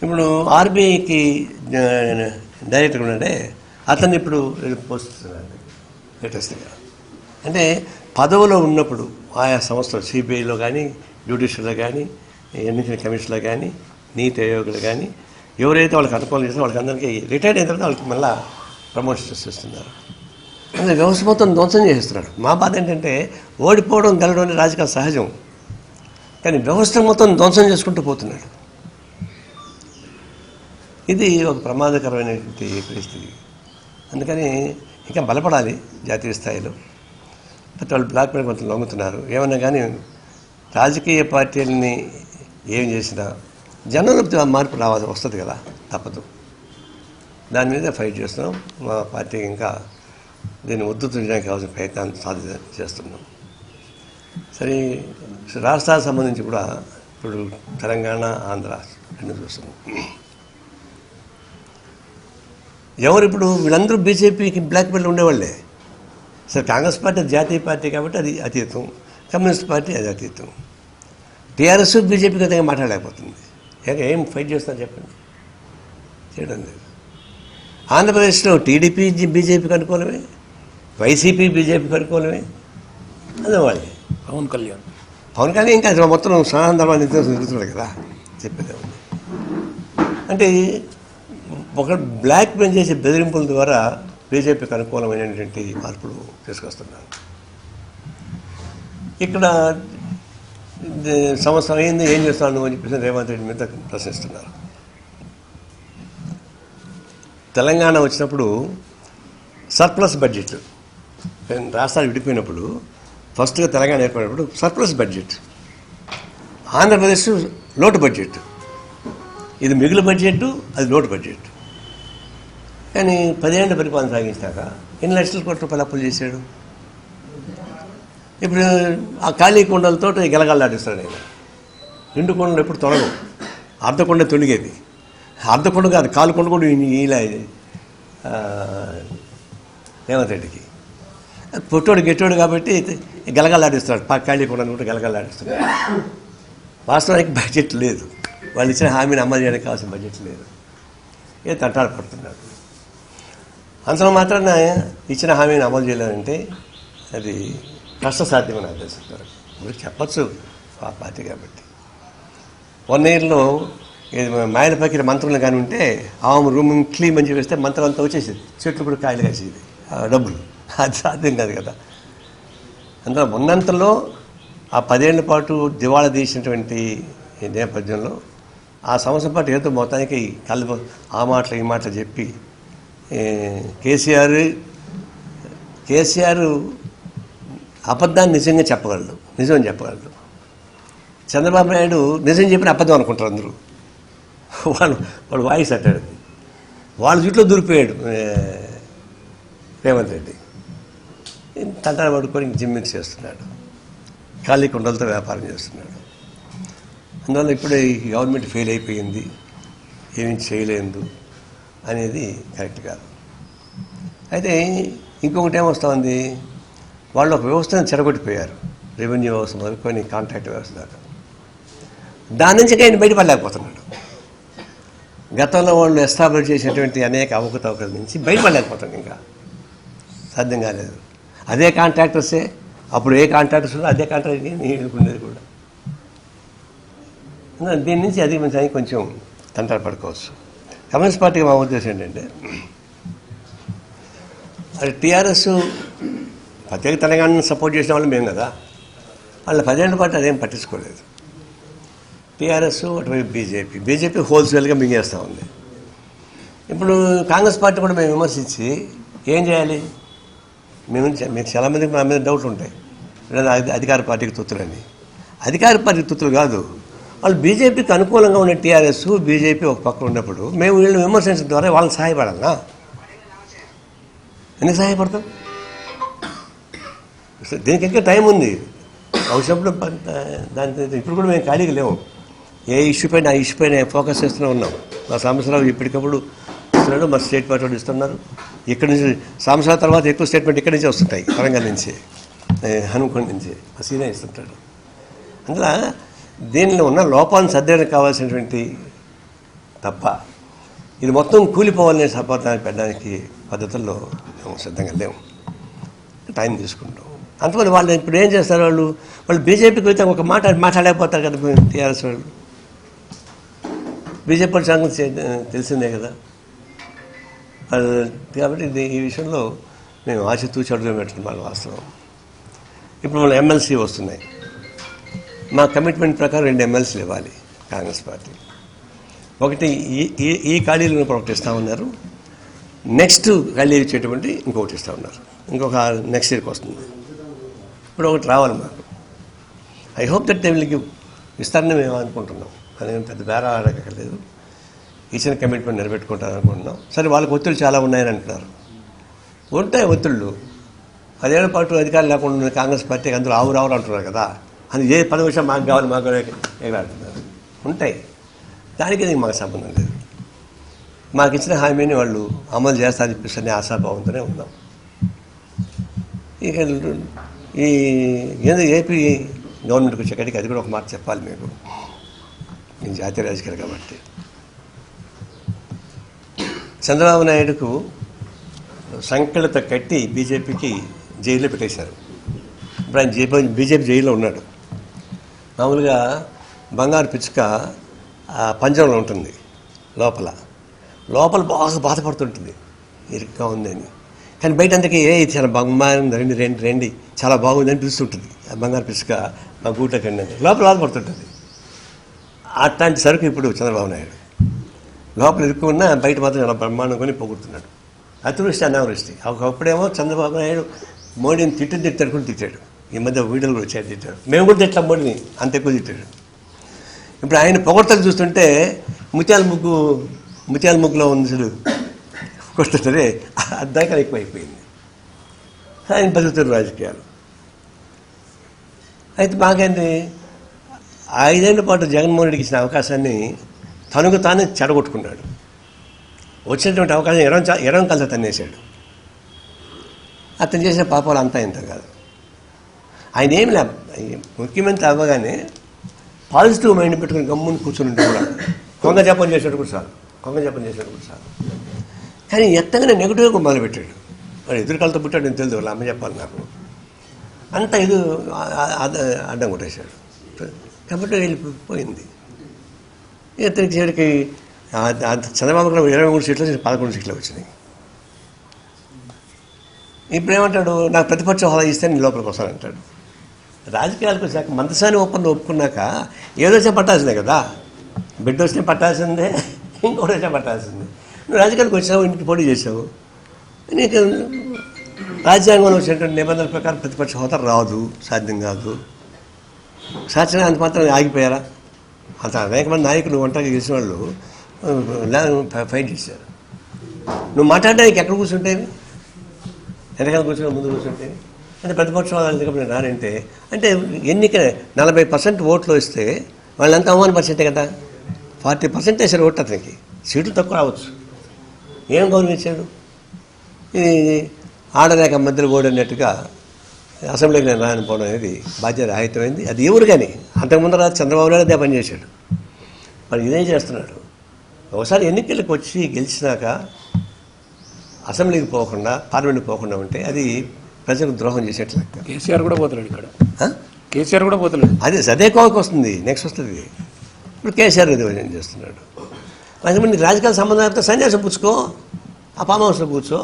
ఇప్పుడు ఆర్బీఐకి డైరెక్టర్ ఉన్నాడే, అతన్ని ఇప్పుడు పోస్తున్నాడు లేటెస్ట్గా. అంటే పదవిలో ఉన్నప్పుడు ఆయా సంస్థలు, సిబిఐలో కానీ, జ్యుడిషియల్లో కానీ, ఎన్నికల కమిషన్లో కానీ, నీతి ఆయోగ్లో కానీ, ఎవరైతే వాళ్ళకి అనుకూలం చేస్తారో వాళ్ళకి అందరికీ రిటైర్డ్ అయిన తర్వాత వాళ్ళకి మళ్ళీ ప్రమోషన్స్ ఇస్తున్నారు. అంటే వ్యవస్థ మొత్తం ధ్వంసం చేస్తున్నాడు. మా బాధ ఏంటంటే ఓడిపోవడం గెలవడం అనేది రాజకీయ సహజం, కానీ వ్యవస్థ మొత్తం ధ్వంసం చేసుకుంటూ పోతున్నాడు. ఇది ఒక ప్రమాదకరమైనటువంటి పరిస్థితి. అందుకని ఇంకా బలపడాలి జాతీయ స్థాయిలో. అయితే వాళ్ళు బ్లాక్ మీద కొంత లొంగుతున్నారు. ఏమన్నా కానీ రాజకీయ పార్టీలని ఏం చేసినా జనంలో మార్పు రావాలి, వస్తుంది కదా, తప్పదు. దాని మీద ఫైట్ చేస్తున్నాం. మా పార్టీ ఇంకా దీన్ని ఉద్ధరించడానికి కావాల్సిన ప్రయత్నాన్ని చేస్తున్నాం. సరే, రాష్ట్రాలకు సంబంధించి కూడా ఇప్పుడు తెలంగాణ, ఆంధ్ర రెండు చూస్తున్నాం. ఎవరు ఇప్పుడు వీళ్ళందరూ బీజేపీకి బ్లాక్ బెల్ట్ ఉండేవాళ్ళే. సరే, కాంగ్రెస్ పార్టీ జాతీయ పార్టీ కాబట్టి అది అతీతం, కమ్యూనిస్ట్ పార్టీ అది అతీతం. టీఆర్ఎస్ బీజేపీకి అతగా మాట్లాడలేకపోతుంది. ఏం ఫైట్ చేస్తున్నారు చెప్పండి, చేయడం లేదు. ఆంధ్రప్రదేశ్లో టీడీపీ బీజేపీకి అనుకూలమే, వైసీపీ బీజేపీకి అనుకూలమే, అదే వాళ్ళే. పవన్ కళ్యాణ్ ఇంకా అసలు మొత్తం సనాతన ధర్మాన్ని తిరుగుతున్నాడు కదా, చెప్పేది ఉంది. అంటే ఒక బ్లాక్ మెయిల్ చేసే బెదిరింపుల ద్వారా బీజేపీకి అనుకూలమైనటువంటి మార్పులు తీసుకొస్తున్నారు. ఇక్కడ సంవత్సరం అయింది, ఏం చేస్తాను అని చెప్పేసి రేవంత్ రెడ్డి మీద ప్రశ్నిస్తున్నారు. తెలంగాణ వచ్చినప్పుడు సర్ప్లస్ బడ్జెట్, రాష్ట్రాలు విడిపోయినప్పుడు ఫస్ట్గా తెలంగాణ ఏర్పడినప్పుడు సర్ప్లస్ బడ్జెట్, ఆంధ్రప్రదేశ్ లోటు బడ్జెట్. ఇది మిగులు బడ్జెట్, అది లోటు బడ్జెట్. కానీ 10 ఏళ్ళ పరిపాలన సాగించాక ఎన్ని లక్షల కోట్ల రూపాయలు అప్పులు చేశాడు. ఇప్పుడు ఆ ఖాళీ కుండలతో గెలగల్లాడిస్తాడు ఆయన. నిండు కుండలు ఎప్పుడు తొలగవు, అర్ధ కుండ తొలిగేది. అర్ధ కుండ కాదు, కాలు కుండ కూడా ఇలా రేవంత్ రెడ్డికి పొట్టోడు గెట్టోడు కాబట్టి గెలగల్లాడిస్తున్నాడు. ఖాళీ కుండను కూడా గెలగల్లాడిస్తున్నాడు. వాస్తవానికి బడ్జెట్ లేదు, వాళ్ళు ఇచ్చిన హామీని అమలు చేయడానికి కావాల్సిన బడ్జెట్ లేదు. ఏ తంటాలు పడుతున్నాడు. అంతలో మాత్రాన ఇచ్చిన హామీని అమలు చేయాలంటే అది కష్టసాధ్యమని నాకు తెలుసుకుంటారు. ఇప్పుడు చెప్పచ్చు ఆ పార్టీ కాబట్టి. 1 yearలో మాయల పక్కిన మంత్రులు కానీ ఉంటే ఆమె రూమ్ క్లీన్ మంచి వేస్తే మంత్రం అంతా వచ్చేసేది, చెట్లు కూడా కాయలు కాసేది, డబ్బులు. అది సాధ్యం కాదు కదా. అందులో ఉన్నంతలో ఆ 10 ఏళ్ల పాటు దివాళా తీసినటువంటి నేపథ్యంలో ఆ సంవత్సరం పాటు ఏదో మొత్తానికి కళ్ళు ఆ మాటలు ఈ మాటలు చెప్పి కేసీఆర్ అబద్ధాన్ని నిజంగా చెప్పగలడు, నిజం చెప్పగలడు. చంద్రబాబు నాయుడు నిజం చెప్పిన అబద్ధం అనుకుంటారు అందరూ. వాడు వాయిస్ అట్టాడు, వాళ్ళ జుట్లో దూరిపోయాడు రేవంత్ రెడ్డి. తంటాలు పడుకొని జిమ్మింగ్ చేస్తున్నాడు, ఖాళీ కుండలతో వ్యాపారం చేస్తున్నాడు. అందువల్ల ఇప్పుడే ఈ గవర్నమెంట్ ఫెయిల్ అయిపోయింది, ఏమీ చేయలేదు అనేది కరెక్ట్ కాదు. అయితే ఇంకొకటి ఏమొస్తుంది, వాళ్ళు ఒక వ్యవస్థను చెడగొట్టిపోయారు. రెవెన్యూ వ్యవస్థ మొదలుకొని కాంట్రాక్ట్ వ్యవస్థ దాకా. దాని నుంచి ఆయన బయటపడలేకపోతున్నాడు. గతంలో వాళ్ళు ఎస్టాబ్లిష్ చేసినటువంటి అనేక అవకతవకల నుంచి బయటపడలేకపోతున్నాడు. ఇంకా సాధ్యం కాలేదు. అదే కాంట్రాక్టర్సే, అప్పుడు ఏ కాంట్రాక్టర్స్ అదే కాంట్రాక్ట్ ఉండేది కూడా. దీని నుంచి అధిగమించడానికి కొంచెం తంటాలు పడుకోవచ్చు. కమ్యూనిస్ట్ పార్టీకి మా ఉద్దేశం ఏంటంటే, అది టీఆర్ఎస్ ప్రత్యేక తెలంగాణను సపోర్ట్ చేసిన వాళ్ళు మేము కదా, వాళ్ళ 10 ఏళ్ల పాటు అదేం పట్టించుకోలేదు. టీఆర్ఎస్ అటువైపు బీజేపీ హోల్సేల్గా మింగేస్తూ ఉంది. ఇప్పుడు కాంగ్రెస్ పార్టీ కూడా మేము విమర్శించి ఏం చేయాలి, మీకు చాలామందికి మా మీద డౌట్లు ఉంటాయి, లేదా అధికార పార్టీకి తొత్తులని. అధికార పార్టీకి తొత్తులు కాదు, వాళ్ళు బీజేపీకి అనుకూలంగా ఉన్న టీఆర్ఎస్ బీజేపీ ఒక పక్కన ఉన్నప్పుడు మేము వీళ్ళని విమర్శించడం ద్వారా వాళ్ళని సహాయపడాలన్నా? ఎందుకు సహాయపడతాం? దీనికి ఇంకా టైం ఉంది. అవసరంలో దాని ఇప్పుడు కూడా మేము ఖాళీగా లేవు. ఏ ఇష్యూ పైన ఆ ఇష్యూ పైన ఫోకస్ చేస్తూనే ఉన్నాం. మా సంవత్సరాలు ఇప్పటికప్పుడు ఇస్తున్నాడు, మా స్టేట్ పార్టీ వాళ్ళు ఇస్తున్నారు. ఇక్కడి నుంచి సంవత్సరాల తర్వాత ఎక్కువ స్టేట్మెంట్ ఇక్కడి నుంచి వస్తుంటాయి, వరంగల్ నుంచి, హనుమకొండ నుంచి మా సీనియర్ ఇస్తుంటాడు. అందులో దీనిలో ఉన్న లోపాలను సర్దేయడానికి కావాల్సినటువంటి తప్ప ఇది మొత్తం కూలిపోవాలనే సపోర్టాన్ని పెట్టడానికి పద్ధతుల్లో మేము సిద్ధంగా లేవు. టైం తీసుకుంటాం. అందుకని వాళ్ళు ఇప్పుడు ఏం చేస్తారు, వాళ్ళు బీజేపీకి అయితే ఒక మాట మాట్లాడలేకపోతారు కదా టీఆర్ఎస్ వాళ్ళు. బీజేపీ వాళ్ళ సంగతి తెలిసిందే కదా. కాబట్టి ఈ విషయంలో మేము ఆశతూచి అడుగులు పెట్టడం మన వాస్తవం. ఇప్పుడు మన ఎమ్మెల్సీ వస్తున్నాయి. మా కమిట్మెంట్ ప్రకారం 2 ఎమ్మెల్సీలు ఇవ్వాలి కాంగ్రెస్ పార్టీ. ఒకటి ఈ ఖాళీలను ప్రకటిస్తూ ఉన్నారు, నెక్స్ట్ ఖాళీ ఇచ్చేటువంటి ఇంకొకటి ఇస్తూ ఉన్నారు, ఇంకొక నెక్స్ట్ ఇయర్కి వస్తుంది. ఇప్పుడు ఒకటి రావాలి మాకు. I hope that they will give, ఇస్తారని మేము అనుకుంటున్నాం. కానీ పెద్ద బేరా ఆడక్కర్లేదు, ఇచ్చిన కమిట్మెంట్ నిలబెట్టుకుంటారు అనుకుంటున్నాం. సరే, వాళ్ళకి ఒత్తిళ్ళు చాలా ఉన్నాయని అంటున్నారు. ఉంటాయి ఒత్తిళ్ళు. 10 ఏళ్ల పాటు అధికారం లేకుండా ఉన్న కాంగ్రెస్ పార్టీకి అందరూ ఆవురావురు అంటున్నారు కదా, అని ఏ 10 నిమిషం మాకు కావాలి మాకు ఎగలాడుతున్నారు. ఉంటాయి, దానికి మాకు సంబంధం లేదు. మాకు ఇచ్చిన హామీని వాళ్ళు అమలు చేస్తారని చెప్పేసి ఆశాభావంతోనే ఉన్నాం. ఇక ఈ ఏపీ గవర్నమెంట్కి వచ్చేకాడికి అది కూడా ఒక మాట చెప్పాలి మీకు. నేను జాతీయ రాజకీయాలు కాబట్టి చంద్రబాబు నాయుడుకు సంఖ్యలతో కట్టి బీజేపీకి జైల్లో పెట్టేశారు. ఇప్పుడు ఆయన బీజేపీ జైల్లో ఉన్నాడు. మామూలుగా బంగారు పిచ్చుక పంజరంలో ఉంటుంది, లోపల బాగా బాధపడుతుంటుంది, ఇరుగ్గా ఉందని. కానీ బయట అంతకీ చాలా బాగుంది, రండి చాలా బాగుందని పిలుస్తుంటుంది. ఆ బంగారు పిచ్చుక మా గూట్లోకి అండి లోపల బాధపడుతుంటుంది. అట్లాంటి సరుకు ఇప్పుడు చంద్రబాబు నాయుడు లోపల ఇరుక్కున్నా బయట మాత్రం చాలా బ్రహ్మాండం కొని పొగుడుతున్నాడు. అతివృష్టి అనావృష్టి. ఒకప్పుడేమో చంద్రబాబు నాయుడు మోడీని తిట్టాడు కూడా తిట్టాడు. ఈ మధ్య వీడియోలు కూడా వచ్చాయి, తిట్టాడు. మేము కూడా తిట్టాం మోడీని, అంత ఎక్కువ తిట్టాడు. ఇప్పుడు ఆయన పొగడ్తలు చూస్తుంటే ముత్యాల ముగ్గులో ఉంది చూడు, కొడుతుంటే అద్దాకలు ఎక్కువైపోయింది. ఆయన బతుకుతున్న రాజకీయాలు. అయితే మాకేంటి 5 ఏళ్ల పాటు జగన్మోహన్ రెడ్డికి ఇచ్చిన అవకాశాన్ని తనకు తానే చెడగొట్టుకున్నాడు. వచ్చినటువంటి అవకాశం ఎడం కలిసి తన్నేశాడు. అతను చేసిన పాపాలు అంతా ఇంత కాదు. ఆయన ఏమి లే, ముఖ్యమంత్రి అవ్వగానే పాజిటివ్ మైండ్ పెట్టుకుని గమ్ముని కూర్చుని ఉంటే కూడా కొంగ జపం చేసేటప్పుడు కూడా చాలు. కానీ ఎత్తగానే నెగిటివ్గా మొదలుపెట్టాడు. మరి ఎదురుకాలతో పుట్టాడు నేను తెలియదు, వాళ్ళ అమ్మ చెప్పాలి నాకు. అంతా ఇది అడ్డం కొట్టేశాడు. కాబట్టి వెళ్ళిపోయింది. ఇతనికి చివరికి చంద్రబాబు కూడా 23 సీట్లు 11 సీట్లు వచ్చినాయి. ఇప్పుడు ఏమంటాడు, నాకు ప్రతిపక్ష హోదా ఇస్తే నేను లోపలికి వస్తానంటాడు. రాజకీయాలకు వచ్చాక మందసాని ఒప్పందం ఒప్పుకున్నాక ఏదో వచ్చే పట్టాల్సిందే కదా. బిడ్డ వచ్చినా పట్టాల్సిందే, ఇంకోటి వచ్చా పట్టాల్సిందే. నువ్వు రాజకీయాలకు వచ్చావు, ఇంటికి పోటీ చేసావు, నీకు రాజ్యాంగంలో వచ్చినటువంటి నిబంధనల ప్రకారం ప్రతిపక్ష హోదా రాదు, సాధ్యం కాదు. సాధ్యం అంత మాత్రం ఆగిపోయారా? అంత అనేక మంది నాయకులు ఒంటరిగా గెలిచిన వాళ్ళు ఫైట్ చేశారు. నువ్వు మాట్లాడడానికి ఎక్కడ కూర్చుంటేవి, వెనకాల కూర్చుని ముందు కూర్చుంటే అంటే ప్రతిపక్ష హోదా నేను రానంటే అంటే ఎన్నిక 40% ఓట్లు వస్తే వాళ్ళంతా అవమానపరిచేటే కదా. 40% వేసారు ఓట్లు అతనికి, సీట్లు తక్కువ రావచ్చు. ఏం గౌరవించాడు? ఇది ఆడలేక మధ్యలో ఓడన్నట్టుగా అసెంబ్లీకి నేను రానిపోవడం అనేది బాధ్యత రాహితమైంది. అది ఎవరు కానీ అంతకుముందు రాదు చంద్రబాబు నాయుడు అదే పనిచేశాడు. మరి ఇదేం చేస్తున్నాడు? ఒకసారి ఎన్నికలకు వచ్చి గెలిచినాక అసెంబ్లీకి పోకుండా పార్లమెంట్కి పోకుండా ఉంటే అది ప్రజలకు ద్రోహం చేసేట్లు. కేసీఆర్ కూడా పోతలేడు ఇక్కడ. కేసీఆర్ కూడా పోతలేడు. అదే కోవకు వస్తుంది, నెక్స్ట్ వస్తుంది. ఇప్పుడు కేసీఆర్ ఏం చేస్తున్నాడు? కొంతమంది రాజకీయాల సంబంధాలతో సన్యాసం పుచ్చుకో, ఆ ఫామ్ హౌస్లో కూర్చో.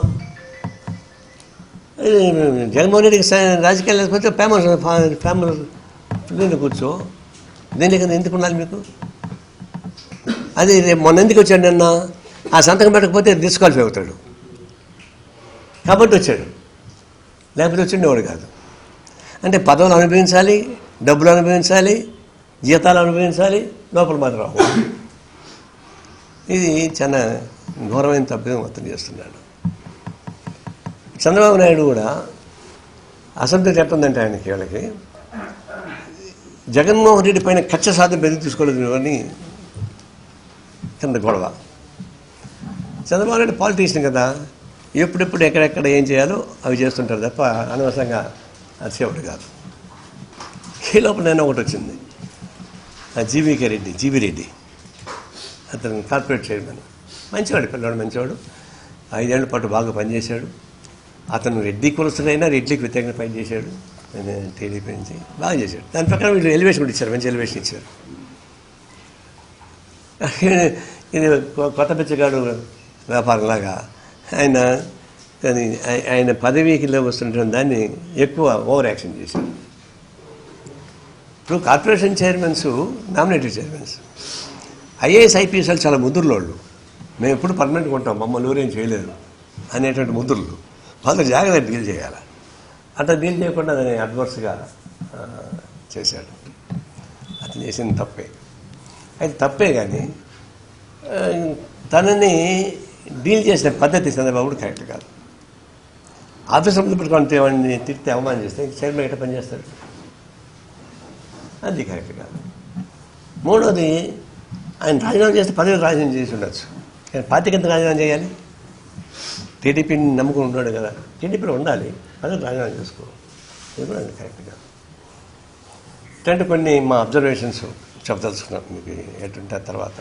జగన్మోహన్ రెడ్డికి రాజకీయాలు లేకపోతే ఫ్యామిలీ కూర్చో. దేనికన్నా ఎందుకు ఉండాలి మీకు? అది మొన్న ఎందుకు వచ్చాడు? నిన్న ఆ సంతకం పెట్టకపోతే డిస్క్వాలిఫై అవుతాడు కాబట్టి వచ్చాడు, లేకపోతే వచ్చిండేవాడు కాదు. అంటే పదవులు అనుభవించాలి, డబ్బులు అనుభవించాలి, జీతాలు అనుభవించాలి, లోపల మాత్రం రావు. ఇది చాలా ఘోరమైన తప్పిదం మొత్తం చేస్తున్నాడు. చంద్రబాబు నాయుడు కూడా అసెంబ్లీ ఎట్టుందంటే ఆయనకి వీళ్ళకి జగన్మోహన్ రెడ్డి పైన కక్ష సాధన బెదిరి తీసుకోలేదు అని కింద గొడవ. చంద్రబాబు నాయుడు పాలిటీషియన్ కదా, ఎప్పుడెప్పుడు ఎక్కడెక్కడ ఏం చేయాలో అవి చేస్తుంటారు తప్ప అనవసరంగా అతిశయపడు కాదు. ఈ లోపల నేను ఒకటి వచ్చింది, జీవీ రెడ్డి అతను కార్పొరేట్ చైర్మన్, మంచివాడు, పిల్లవాడు మంచివాడు, 5 ఏళ్ల పాటు బాగా పనిచేశాడు. అతను రెడ్డి కులస్తుడైనా రెడ్డికి వ్యతిరేకంగా పనిచేశాడు. టీడీపీ నుంచి బాగా చేశాడు. దాని ప్రకారం వీళ్ళు ఎలివేషన్ కూడా ఇచ్చారు, మంచి ఎలివేషన్ ఇచ్చారు. ఇది కొత్త బిచ్చగాడు వ్యాపారంలాగా ఆయన పదవికిలో వస్తుంటున్న దాన్ని ఎక్కువ ఓవర్ యాక్షన్ చేశారు. ఇప్పుడు corporation chairmans nominated chairmans, IAS IPS వాళ్ళు చాలా ముద్దుర్లోళ్ళు. మేము ఎప్పుడు పర్మనెంట్గా ఉంటాం, మమ్మల్ని ఎవరేం చేయలేరు అనేటువంటి ముద్దుర్లు. వాళ్ళ జాగ్రత్త డీల్ చేయాలి. అట్లా డీల్ చేయకుండా దాన్ని అడ్వర్స్గా చేశాడు. అతను చేసింది తప్పే. అయితే తప్పే కానీ తనని డీల్ చేసిన పద్ధతి చంద్రబాబు కరెక్ట్ కాదు. ఆఫీసర్ ముందు పెట్టుకుంటే వాడిని తిరిగితే అవమానం చేస్తే చైర్మన్ ఎట్లా పనిచేస్తాడు? అది కరెక్ట్ కాదు. మూడోది, ఆయన రాజీనామా చేస్తే పదవి రాజీనామా చేసి ఉండొచ్చు, కానీ పార్టీకి ఎంత రాజీనామా చేయాలి? టీడీపీని నమ్ముకుని ఉన్నాడు కదా, టీడీపీలో ఉండాలి, పదవి రాజీనామా చేసుకో. ఇది కూడా అది కరెక్ట్ కాదు. ఇట్లాంటి కొన్ని మా అబ్జర్వేషన్స్ చెప్పదలుచుకున్నాం మీకు ఎటుంటే తర్వాత.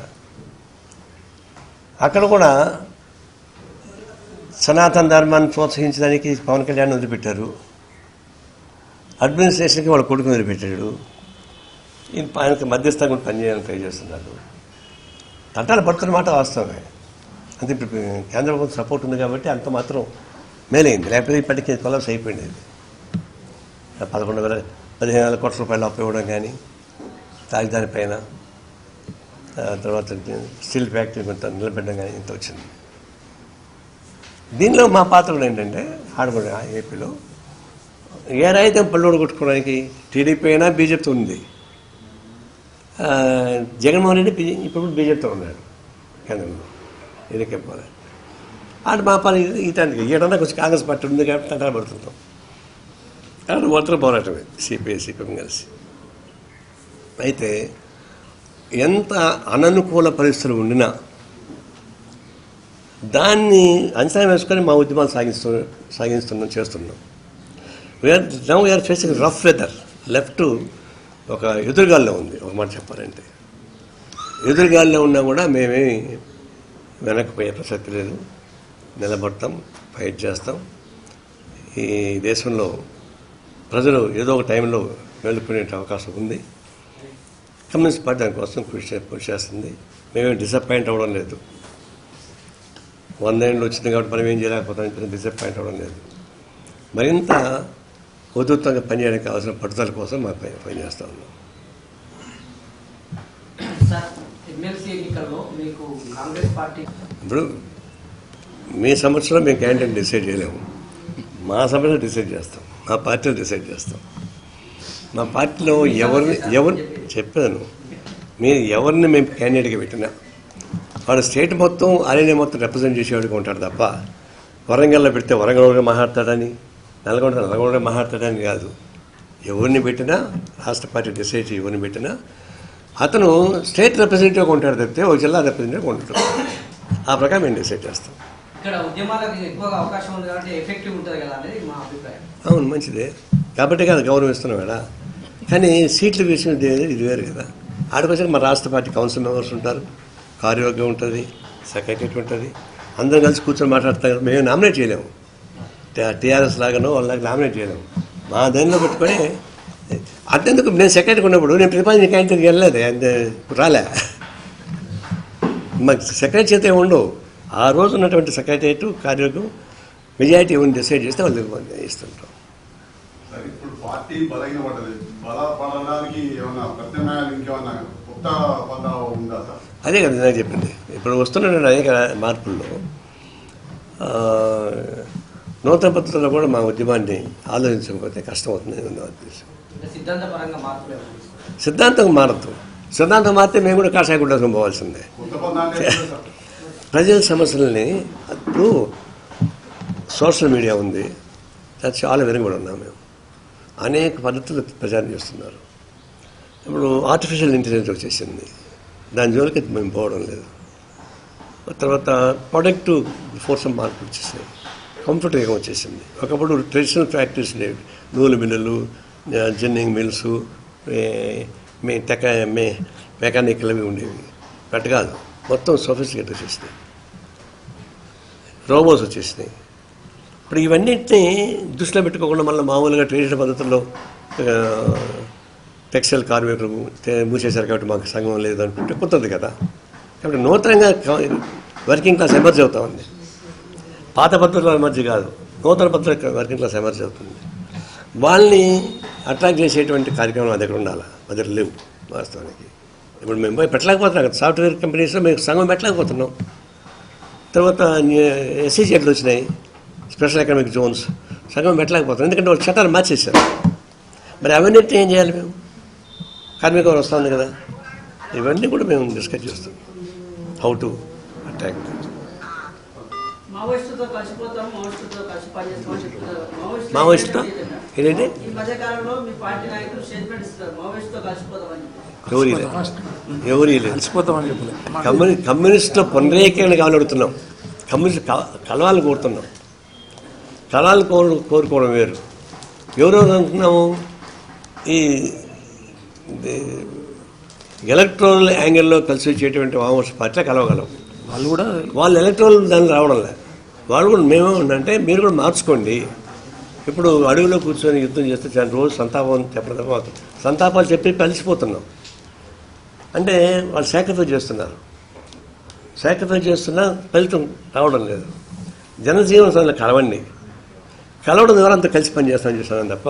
అక్కడ కూడా సనాతన ధర్మాన్ని ప్రోత్సహించడానికి పవన్ కళ్యాణ్ వదిలిపెట్టారు, అడ్మినిస్ట్రేషన్కి వాళ్ళ కొడుకుని వదిలిపెట్టాడు. ఆయనకి మధ్యస్థంగా పనిచేయాలని ట్రై చేస్తున్నారు. తంటాలు పడుతున్న మాట వాస్తవమే. అంటే ఇప్పుడు కేంద్ర ప్రభుత్వం సపోర్ట్ ఉంది కాబట్టి అంత మాత్రం మేలైంది, లేకపోతే ఇప్పటికీ కొలాప్స్ అయిపోయింది. 15,000 కోట్ల రూపాయలు అప్పు ఇవ్వడం కానీ, రాజధాని పైన, తర్వాత స్టీల్ ఫ్యాక్టరీ కొంత నిలబెట్టడం కానీ ఇంత వచ్చింది. దీనిలో మా పాత్ర కూడా ఏంటంటే ఆడకూడదు. ఏపీలో ఏ రైతం పల్లెడు కొట్టుకోవడానికి టీడీపీ అయినా బీజేపీతో ఉంది. జగన్మోహన్ రెడ్డి ఇప్పుడు బీజేపీతో ఉన్నాడు కేంద్రంలో. ఇదికే పోలే. ఆడ మా పని ఇటానికి ఏడన్నా కొంచెం కాంగ్రెస్ పార్టీ ఉంది కాబట్టి తంటాలు పడుతుంటాం. ఆడ మొత్తం పోరాటమే సిపిఎం కలిసి. అయితే ఎంత అననుకూల పరిస్థితులు ఉండినా దాన్ని అంచనా వేసుకొని మా ఉద్యమాలు చేస్తున్నాం. We are facing rough weather. Left ఒక ఎదురుగాల్లో ఉంది. ఒక మాట చెప్పాలంటే ఎదురుగాల్లో ఉన్నా కూడా మేమేమి వెనక్కిపోయే ప్రసక్తి లేదు. నిలబడతాం, ఫైట్ చేస్తాం. ఈ దేశంలో ప్రజలు ఏదో ఒక టైంలో వెళ్ళుకునే అవకాశం ఉంది. కమ్యూనిస్ట్ పార్టీ దానికోసం కృషి చేస్తుంది. మేమేం డిసప్పాయింట్ అవ్వడం లేదు. 100 ఏళ్ళు వచ్చింది కాబట్టి మనం ఏం చేయలేకపోతాం, డిసప్పాయింట్ అవ్వడం లేదు. మరింత ఉధృతంగా పనిచేయడానికి కావాల్సిన పట్టుదల కోసం మా పనిచేస్తూ ఉన్నాం. ఇప్పుడు మీ సమస్యలో మేము క్యాండిడేట్ డిసైడ్ చేయలేము. మా సమస్యలో డిసైడ్ చేస్తాం, మా పార్టీలో డిసైడ్ చేస్తాం. మా పార్టీలో ఎవరిని చెప్పాను, మీరు ఎవరిని మేము క్యాండిడేట్గా పెట్టినా వాడు స్టేట్ మొత్తం ఆర్ఎన్ఏ మొత్తం రిప్రజెంట్ చేసేవాడికి ఉంటాడు తప్ప వరంగల్లో పెడితే వరంగల్గా మాట్లాడతాడని, నల్గొండ మాట్లాడతాడని కాదు. ఎవరిని పెట్టినా రాష్ట్ర పార్టీ డిసైడ్ చేసి ఎవరిని పెట్టినా అతను స్టేట్ రిప్రజెంటేటివ్గా ఉంటాడు తప్పితే ఒక జిల్లా రిప్రజెంటేటివ్గా ఉంటాడు. ఆ ప్రకారం మేము డిసైడ్ చేస్తాం. అవును, మంచిదే కాబట్టి కదా గౌరవిస్తున్నాం కదా. కానీ సీట్ల విషయం ఇది వేరు కదా. ఆడికొచ్చాక మా రాష్ట్ర పార్టీ కౌన్సిల్ మెంబర్స్ ఉంటారు, కార్యవర్గం ఉంటుంది, సెక్రటరీ ఉంటుంది, అందరం కలిసి కూర్చొని మాట్లాడతాం కదా. మేము నామినేట్ చేయలేము, టీఆర్ఎస్ లాగానో వాళ్ళకి నామినేట్ చేయలేము. మా దానిలో పెట్టుకొని అంతెందుకు నేను సెక్రటరీ ఉన్నప్పుడు నేను ప్రతిపాదించిన క్యాంటీన్కి వెళ్ళలేదు, రాలే. మాకు సెక్రటరీ చేత ఉండవు. ఆ రోజు ఉన్నటువంటి సెక్రటరియట్ కార్యవర్గం మెజారిటీ ఎవరిని డిసైడ్ చేస్తే వాళ్ళు ఇస్తుంటాం. ఇప్పుడు పార్టీ బలహీనపడ్డది, బలపడడానికి ఏమన్నా ప్రత్యామ్నాయాలు ఇంకేమన్నా కొత్త పద్ధతి ఉందా సార్? అదే కదా నేను చెప్పింది. ఇప్పుడు వస్తున్న అనేక మార్పుల్లో నూతన పద్ధతుల్లో కూడా మా ఉద్యమాన్ని ఆలోచించకపోతే కష్టం అవుతుంది నా ఉద్దేశం. సిద్ధాంతం మారద్దు. సిద్ధాంతం మారితే మేము కూడా కాషాయ గుడ్డకు పోవాల్సిందే. ప్రజల సమస్యలని ఇప్పుడు సోషల్ మీడియా ఉంది, అది చాలా వెనుకబడి ఉన్నాం మేము. అనేక పద్ధతులు ప్రచారం చేస్తున్నారు. ఇప్పుడు ఆర్టిఫిషియల్ ఇంటెలిజెన్స్ వచ్చేసింది, దాని జోలికి మేము పోవడం లేదు. తర్వాత ప్రొడక్టివ్ ఫోర్స్ మార్పులు వచ్చేసాయి, కంప్యూటర్ యుగం వచ్చేసింది. ఒకప్పుడు ట్రెడిషనల్ ఫ్యాక్టరీస్ లేవు, నూలు మిల్లులు, జిన్నింగ్ మిల్స్, మెకానికల్ అవి ఉండేవి. బట్ కాదు, మొత్తం సోఫిస్టికేట్ వచ్చేసినాయి, రోబోట్స్ వచ్చేసినాయి. ఇప్పుడు ఇవన్నింటినీ దృష్టిలో పెట్టుకోకుండా మళ్ళీ మామూలుగా ట్రెడిషనల్ పద్ధతుల్లో టెక్స్టైల్ కార్మికులు మూసేశారు కాబట్టి మాకు సంఘం లేదు అనుకుంటే కుదరదు కదా. కాబట్టి నూతనంగా వర్కింగ్ క్లాస్ ఎమర్జీ అవుతా ఉంది. పాత పద్ధతుల ఎమర్జీ కాదు, నూతన పద్ధతుల వర్కింగ్ క్లాస్ ఎమర్జీ అవుతుంది. వాళ్ళని అట్రాక్ట్ చేసేటువంటి కార్యక్రమాలు మా దగ్గర ఉండాలి, మా దగ్గర లేవు వాస్తవానికి. ఇప్పుడు మేము పెట్టలేకపోతున్నాం కదా, సాఫ్ట్వేర్ కంపెనీస్లో మేము సంఘం పెట్టలేకపోతున్నాం. తర్వాత ఎస్సీజెడ్లు వచ్చినాయి, స్పెషల్ ఎకనామిక్ జోన్స్, సంఘం పెట్టలేకపోతున్నాం. ఎందుకంటే వాళ్ళు చట్టాలు మార్చేశారు. మరి అవన్నీ ఏం చేయాలి మేము? కార్మిక వస్తుంది కదా, ఇవన్నీ కూడా మేము డిస్కస్ చేస్తాం. How to attack. మావోయిస్టుతో ఏంటంటే ఎవరు కమ్యూనిస్టులో పునరేకరణ కావాలని అడుగుతున్నాం. కమ్యూనిస్ట్ కలవాలని కోరుతున్నాం. కలవాలని కోరుకోవడం వేరు. ఎవరెవరు అనుకున్నాము? ఈ ఎలక్ట్రల్ యాంగిల్లో కలిసి వచ్చేటువంటి మావోయిస్ట్ పార్టీలో కలవగలం. వాళ్ళు ఎలక్ట్రల్ దాన్ని రావడం లేదు. వాళ్ళు కూడా మేమేమంటే మీరు కూడా మార్చుకోండి. ఇప్పుడు అడవిలో కూర్చొని యుద్ధం చేస్తే చాలా రోజు సంతాపం చెప్పడం అవుతుంది. సంతాపాలు చెప్పి కలిసిపోతున్నాం అంటే వాళ్ళు సాక్రిఫైస్ చేస్తున్నా ఫలితం రావడం లేదు. జనజీవన కలవండి, కలవడం ద్వారా అంత కలిసి పనిచేస్తామని చేస్తున్నాం తప్ప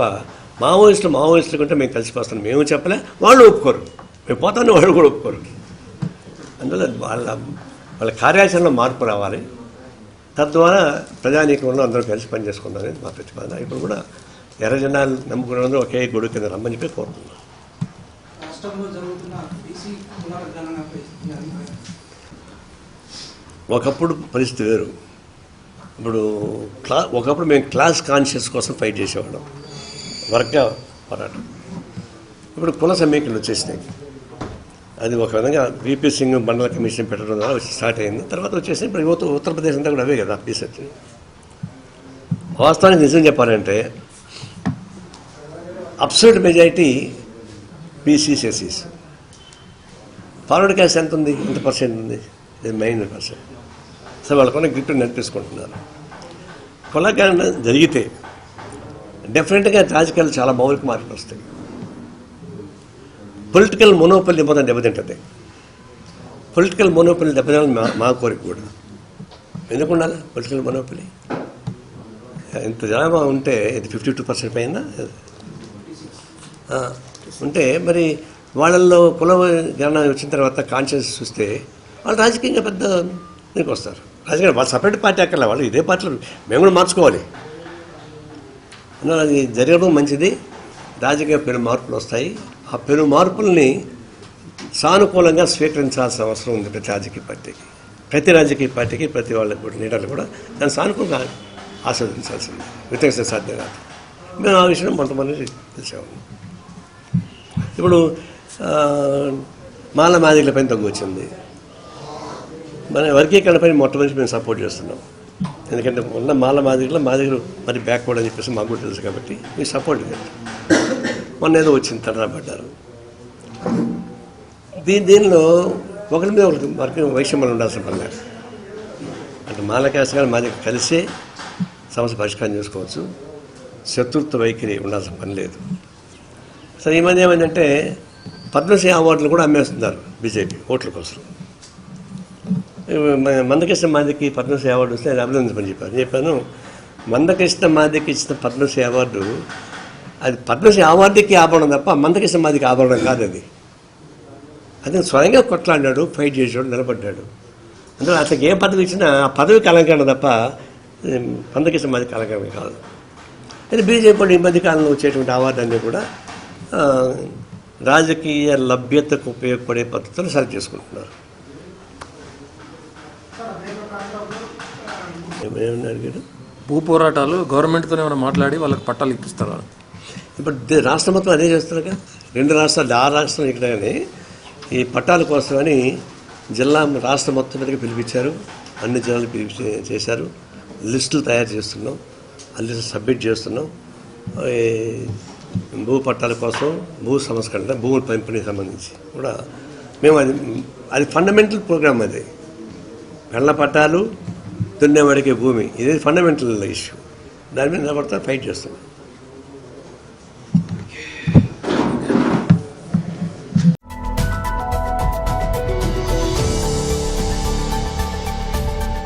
మావోయిస్టులు కంటే మేము కలిసి వస్తాం మేము చెప్పలే, వాళ్ళు ఒప్పుకోరు. మేము పోతామని వాళ్ళు కూడా ఒప్పుకోరు. అందువల్ల వాళ్ళ కార్యాచరణలో మార్పు రావాలి. తద్వారా ప్రజానీకంలో అందరూ కలిసి పనిచేసుకుందాం అనేది మా ప్రతిపాదన. ఇప్పుడు కూడా ఎర్ర జెండాలు నమ్ముకునే అందరూ ఒకే గొడుగు కింద రమ్మని చెప్పి కోరుతున్నాం. ఒకప్పుడు పరిస్థితి వేరు, ఇప్పుడు ఒకప్పుడు మేము క్లాస్ కాన్షియస్ కోసం ఫైట్ చేసేవాళ్ళం, వర్గ పోరాటం. ఇప్పుడు కుల సమీకరణలు వచ్చేసినాయి. అది ఒక విధంగా వీపీ సింగ్ మండల కమిషన్ పెట్టడం ద్వారా స్టార్ట్ అయింది. తర్వాత వచ్చేసి ఇప్పుడు ఉత్తరప్రదేశ్ అంతా కూడా అవే కదా పీసెట్. వాస్తవానికి నిజం చెప్పాలంటే అబ్సల్యూట్ మెజారిటీ బీసీస్, ఎస్సీస్. ఫార్వర్డ్ క్యాస్ట్ ఎంత ఉంది, ఎంత పర్సెంట్ ఉంది? ఇది -%. సో వాళ్ళకున్న గిఫ్ట్ నడిపించుకుంటున్నారు. కులగణన జరిగితే డెఫినెట్గా రాజకీయాలు చాలా మౌలిక మార్పులు వస్తాయి. పొలిటికల్ మోనోపల్లి మొత్తం దెబ్బతింటుంది. పొలిటికల్ మోనోపల్లి దెబ్బతినాలని మా కోరిక కూడా. ఎందుకు ఉండాలి పొలిటికల్ మోనోపల్లి? ఇంత జనాభా ఉంటే ఇది 52% పైన ఉంటే మరి వాళ్ళల్లో కుల గణన వచ్చిన తర్వాత కాన్షియస్ చూస్తే వాళ్ళు రాజకీయంగా పెద్ద దీనికి వస్తారు. రాజకీయ వాళ్ళు సపరేట్ పార్టీ అక్కర్లే, వాళ్ళు ఇదే పార్టీలో మేము కూడా మార్చుకోవాలి. అందువల్ల అది జరగడం మంచిది. రాజకీయ పెను మార్పులు వస్తాయి. ఆ పెను మార్పుల్ని సానుకూలంగా స్వీకరించాల్సిన అవసరం ఉంది ప్రతి రాజకీయ పార్టీకి. ప్రతి వాళ్ళ లీడర్లు కూడా దాన్ని సానుకూలంగా ఆస్వాదించాల్సింది, వ్యతిరేక సాధ్యం కాదు. మేము ఆ విషయం కొంతమంది తెలిసేవాళ్ళం. ఇప్పుడు మాల మాదిగల పైన తగ్గు వచ్చింది. మన వర్గీకరణపై మొట్టమొదటి మేము సపోర్ట్ చేస్తున్నాం. ఎందుకంటే ఉన్న మాదిగలు మరి బ్యాక్వర్డ్ అని చెప్పేసి మాకు కూడా తెలుసు కాబట్టి మేము సపోర్ట్ చేస్తాం. మొన్న ఏదో వచ్చింది, తడబడ్డారు. దీనిలో ఒకరి మీద ఒకరికి వర్గం వైషమ్యాలు ఉండాల్సిన పని లేదు. అంటే మాల క్యాస్ట్ కానీ మాది కలిసే సమస్య పరిష్కారం చేసుకోవచ్చు. శత్రుత్వ వైఖరి ఉండాల్సిన పని లేదు. సరే, ఈ మధ్య ఏమైందంటే పద్మశ్రీ అవార్డులు కూడా అమ్మేస్తున్నారు బీజేపీ ఓట్ల కోసం. మందకృష్ణ మాదికి పద్మశ్రీ అవార్డు వస్తే అది అభినందించమని చెప్పాను. మందకృష్ణ మాదికి ఇచ్చిన పద్మశ్రీ అవార్డు అది పద్మశ్రీ అవార్డుకి ఆభరణం తప్ప మందకృష్ణ మాదికి ఆభరణం కాదు. అది స్వయంగా కొట్లాడినాడు, ఫైట్ చేసాడు, నిలబడ్డాడు. అందులో అతనికి ఏ పదవి ఇచ్చినా ఆ పదవికి అలంకరణ తప్ప మందకృష్ణ మాదికి అలంకరణ కాదు. అయితే బీజేపీ ఈ మధ్య కాలంలో వచ్చేటువంటి అవార్డు అన్నీ కూడా రాజకీయ లభ్యతకు ఉపయోగపడే పద్ధతులు సెలెక్ట్ చేసుకుంటున్నారు. ఏమన్నా అడిగాడు? భూ పోరాటాలు గవర్నమెంట్తో ఏమైనా మాట్లాడి వాళ్ళకి పట్టాలు ఇప్పిస్తారా? ఇప్పుడు రాష్ట్రం మొత్తం అదే చేస్తున్నారుగా. 2 రాష్ట్రాలు, ఆ రాష్ట్రం ఇక్కడ కానీ ఈ పట్టాల కోసమని రాష్ట్రం మొత్తం మీదకి పిలిపించారు. అన్ని జిల్లాలు చేశారు. లిస్టులు తయారు చేస్తున్నాం, ఆ లిస్టు సబ్మిట్ చేస్తున్నాం. భూ పట్టాల కోసం, భూ సంస్కరణ, భూముల పంపిణీకి సంబంధించి కూడా మేము అది ఫండమెంటల్ ప్రోగ్రామ్. అది పెళ్ళ పట్టాలు, దున్నేవాడికి భూమి, ఇది ఫండమెంటల్ ఇష్యూ. దాని మీద నిలబడతా ఫైట్ చేస్తున్నాం.